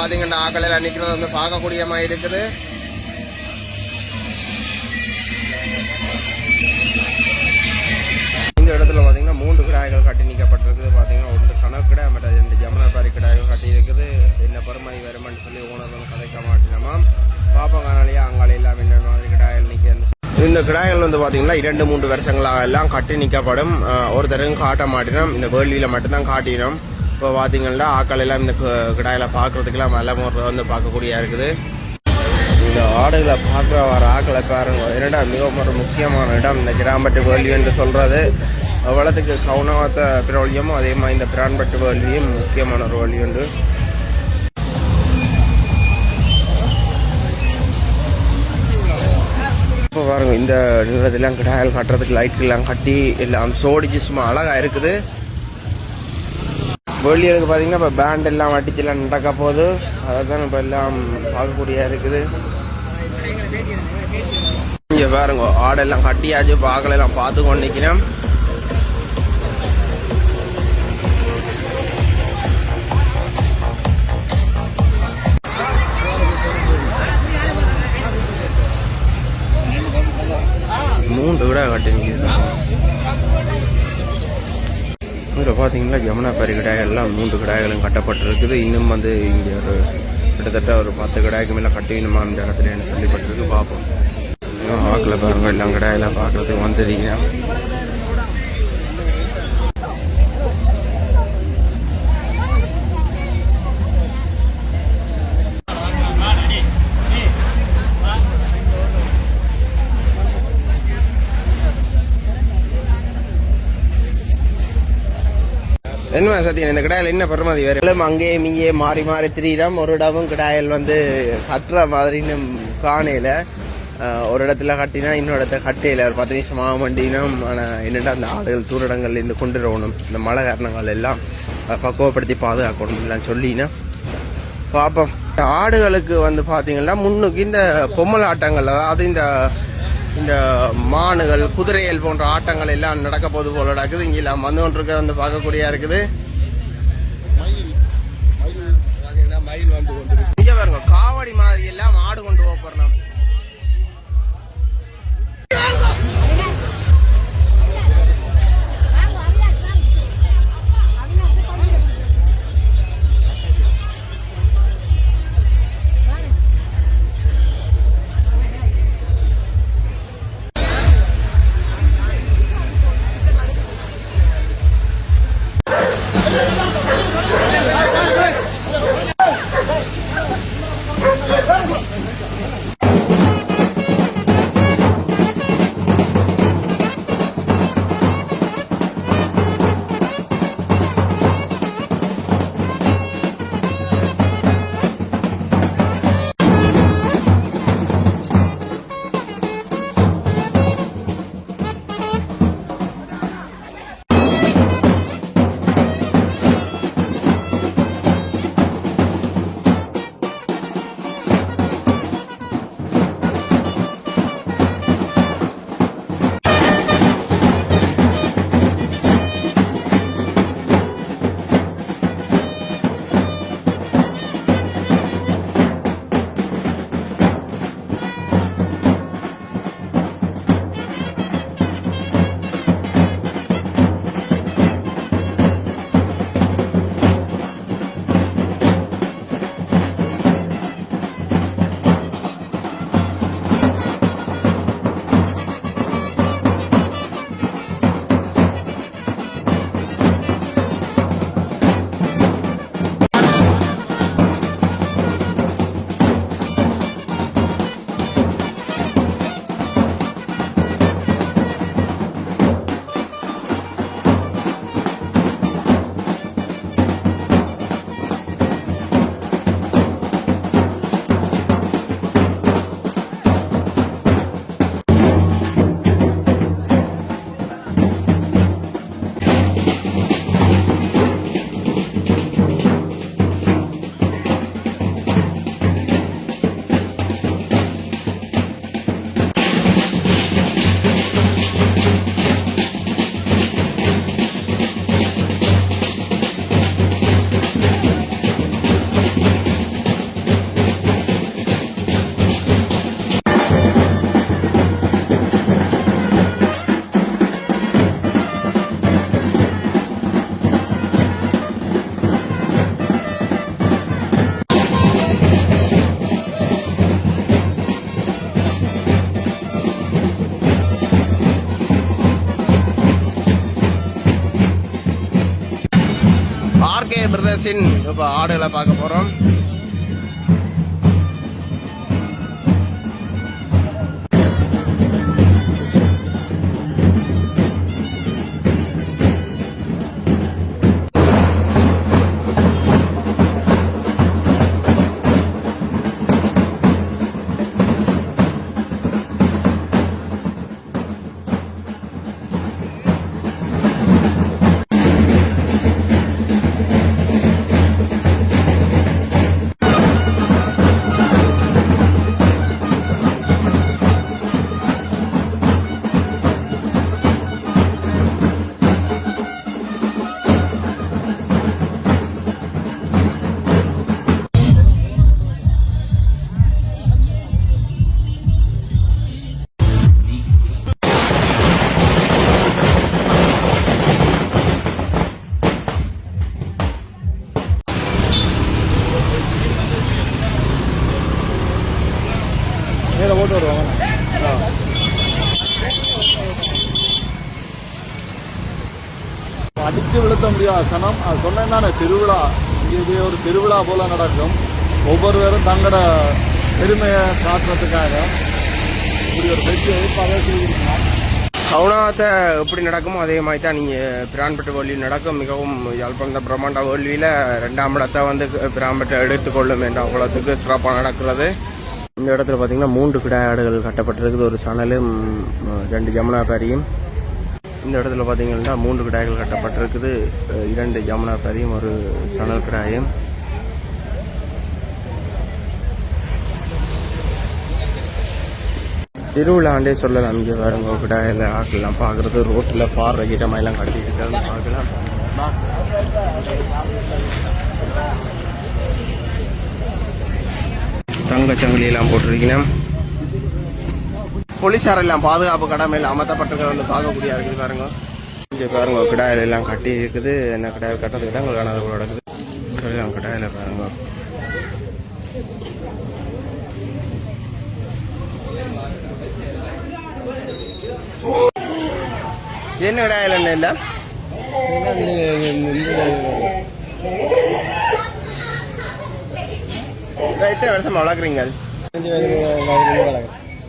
பார்த்தீங்கன்னா ஆக்கள் நிற்கிறது வந்து பார்க்கக்கூடிய மாதிரி இருக்குது. இந்த இடத்துல பார்த்தீங்கன்னா 3 கிடாய்கள் கட்டி நிற்கப்பட்டிருக்குது. பார்த்தீங்கன்னா 1 சனக்கிடா மற்ற 2 ஜமுனாபாரி கிடாய்கள் கட்டி இருக்குது. என்ன பெருமை வருமானு சொல்லி ஓனர்கள் கதைக்க மாட்டினோமா பாப்பம் காணலையா அங்கால எல்லாம் என்ன மாதிரி கிடாய்கள் நிற்க. இந்த கிடாய்கள் வந்து பார்த்தீங்கன்னா 2-3 வருஷங்களாக எல்லாம் கட்டி நிற்கப்படும். ஒருத்தருக்கும் காட்ட மாட்டினோம், இந்த வேள்வியில் மட்டும்தான் காட்டினோம். இப்போ பார்த்தீங்கன்னா ஆக்கள் எல்லாம் இந்த கிடாயில பார்க்கறதுக்கெல்லாம் நல்ல முறை வந்து பார்க்கக்கூடிய இருக்குது. இந்த ஆடுகளை பார்க்குற வர ஆக்களை பாருங்க, என்னடா மிக ஒரு முக்கியமான இடம் இந்த கிராம்பட்டு வேள்வி என்று சொல்றது. வளத்துக்கு கவுனவத்த பிரவழியமும் அதே மாதிரி இந்த பிரான்பட்டு வேள்வியும் முக்கியமான ஒரு வேள்வி உண்டு. இப்போ பாருங்க இந்த நிலத்தெல்லாம் கிடாய்கள் கட்டுறதுக்கு லைட்கெல்லாம் கட்டி எல்லாம் சோடிச்சு சும்மா அழகா இருக்குது. வேள்விகளுக்கு பார்த்தீங்கன்னா இப்போ பேண்ட் எல்லாம் அடிச்செல்லாம் நடக்க போகுது. அதை தான் இப்போ எல்லாம் பார்க்கக்கூடிய இருக்குது. இங்கே பாருங்க ஆடெல்லாம் கட்டியாச்சு, பாக்களெல்லாம் பார்த்து கொண்டு நிற்கிறேன். மூன்று விட கட்டி நிற்கிறேன். இங்கே பார்த்தீங்கன்னா ஜமுனாபாரி கிடாய்கள் எல்லாம் 3 கிடாய்களும் கட்டப்பட்டிருக்குது. இன்னும் வந்து இங்கே ஒரு கிட்டத்தட்ட ஒரு 10 கிடாய்க்கு மேலே கட்டினுமா இந்த இடத்துல என்ன சொல்லப்பட்டிருக்கு. பார்ப்போம். வாக்கில் பாருங்க எல்லாம் கிடாயெல்லாம் பார்க்கறதுக்கு வந்துருக்கீங்க. என்ன சத்தியன் இந்த கிடாயில் என்ன பெருமதி வேறு அங்கேயும் இங்கேயே மாறி மாறி திரியிறோம். ஒரு இடமும் கிடாயல் வந்து கட்டுற மாதிரின்னு காணையில ஒரு இடத்துல கட்டினா இன்னொரு இடத்துல கட்டையில் ஒரு 10 நிமிஷம் ஆக மாட்டினோம். ஆனால் என்னென்னா அந்த ஆடுகள் தூரடங்கள்ல இருந்து கொண்டு வரணும், இந்த மழை காரணங்கள் எல்லாம் பக்குவப்படுத்தி பாதுகாக்கணும் எல்லாம் சொல்லினா பார்ப்போம். ஆடுகளுக்கு வந்து பார்த்தீங்கன்னா முன்னுக்கு இந்த பொம்மல் ஆட்டங்கள், அதாவது இந்த மானுகள் குதிரைகள் போன்ற ஆட்டங்கள் எல்லாம் நடக்க போது போல நடக்குது. இங்கே எல்லாம் வந்து கொண்டிருக்க வந்து பார்க்கக்கூடியா இருக்குது. இங்க பாருங்க காவடி மாதிரி எல்லாம் ஆடு கொண்டு போறோம். பிரதர்ஸின் இப்போ ஆடுகளை பார்க்க போகிறோம். நேராக ஓட்டு வருவாங்க. அடித்து விழுத்த முடியாத சனம். அது சொன்னேன் தானே, திருவிழா இங்கே ஒரு திருவிழா போல நடக்கும். ஒவ்வொருவரும் தங்களோட பெருமையை காட்டுறதுக்காக இப்படி ஒரு பெரிய ஏற்பாடு செய்திருக்கலாம். கவுனாத்தை எப்படி நடக்குமோ அதே மாதிரி தான் நீங்கள் பிரான்பட்டு வேள்வி நடக்கும். மிகவும் யாழ்ப்பாண பிரம்மாண்ட வேள்வியில் 2ஆம் இடத்தை வந்து பிரான்பட்டு எடுத்துக்கொள்ளும் என்ற அவ்வளோத்துக்கு சிறப்பாக நடக்கிறது. இந்த இடத்துல பார்த்தீங்கன்னா 3 கிடாயாடுகள் கட்டப்பட்டிருக்குது. ஒரு சணலும் 2 ஜமுனா பாரியும். இந்த இடத்துல பார்த்தீங்கன்னா 3 கிடாய்கள் கட்டப்பட்டிருக்குது. 2 ஜமுனா பாரியும் ஒரு சணல் கிடாயும். திருவிழாண்டே சொல்லலாம். இங்கே வேறுங்க கிடாயில் ஆக்கெல்லாம் பார்க்குறது, ரோட்டில் பாறை கிட்டமாயெல்லாம் கட்டிட்டு இருக்காது பார்க்கலாம். தங்கச்சங்கிலியெல்லாம் போட்டிருக்கீங்கன்னா போலீஸாரெல்லாம் பாதுகாப்பு கடமையில் அமர்த்தப்பட்டிருக்கிறது வந்து பார்க்கக்கூடிய இருக்குது பாருங்க. இங்கே பாருங்க கிடாயில் எல்லாம் கட்டி இருக்குது. என்ன கிடாயில் கட்டுறது இடங்கள் காணாத கூட நடக்குது. கிடாயில் பாருங்க என்ன கிடாயில் என்ன இல்லை எத்தனை வருஷமா வளர்க்குறீங்க?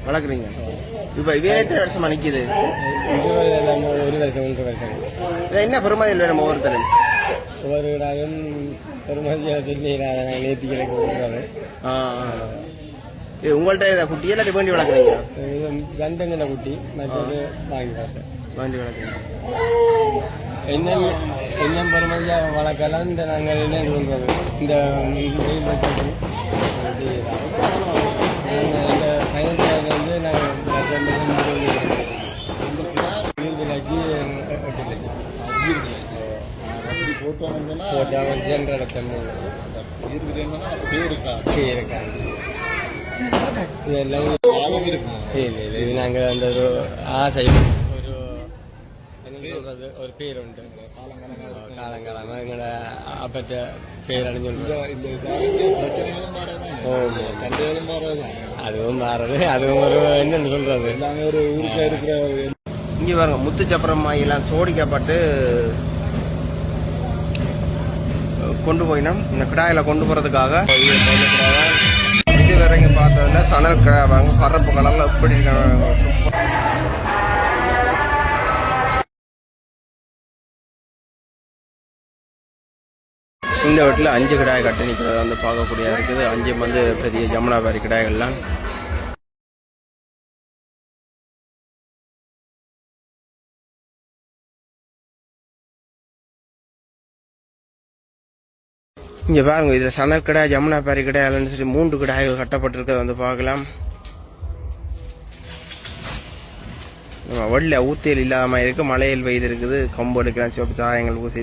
வளர்க்குறீங்க. இப்போ இதே எத்தனை வருஷமா நிற்கிது? 1 வருஷம் 1 வருஷம். என்ன பெருமதியில் வேணும் ஒவ்வொருத்தரும்? ஒவ்வொரு கிடாயும் பெருமதியாக நேர்த்தி கிழக்கு கொடுக்குறாரு. உங்கள்கிட்ட இதை குட்டியெல்லாம் வேண்டி வளர்க்குறீங்க? கண்டங்கின குட்டி மற்றது வாங்கி பார்த்தேன். வேண்டி வளர்க்குறீங்க. என்ன பெருமதியாக வளர்க்கலாம். இந்த நாங்கள் என்ன சொல்றது, இந்த இந்த பயணத்தில் வந்து நாங்கள் விலைக்கு 8 லட்சம் போட்டால் ஜென்ரல் இதெல்லாம் இல்லை. இது நாங்கள் அந்த ஒரு ஆசை, ஒரு என்ன சொல்றது, ஒரு பேர் உண்டு. காலங்காலமாக எங்களோட அப்பத்த பேர் அணிஞ்சு அதுவும் மாறுறது. அதுவும் ஒரு என்னன்னு சொல்றது, ஒரு ஊருக்கு இருக்கிற இங்கே பாருங்க முத்துச்சப்பரம் எல்லாம் சோடிக்கப்பட்டு கொண்டு போயினா இந்த கிடாயில் கொண்டு போகிறதுக்காக இது வரைக்கும் பார்த்ததுல சணல் கிடாவாங்க. கருப்பு கலரில் எப்படி இருக்காங்க. இந்த வீட்டில் 5 கிடாய் கட்டி நிற்கிறத வந்து பார்க்கக்கூடிய இருக்குது. 5 வந்து பெரிய ஜமுனாபாரி கிடாய்கள்லாம். இங்கே பாருங்க, இதில் சணல் கிடாய், ஜமுனாபாரி கிடாய்ன்னு சொல்லி 3 கிடாய்கள் கட்டப்பட்டிருக்கிறத வந்து பார்க்கலாம். வெள்ளை ஊத்தியல் இல்லாத மாதிரி இருக்குது. மலையில் பெய்து இருக்குது. கம்பு எடுக்கலாம், சிவப்பு சாயங்கள் ஊசி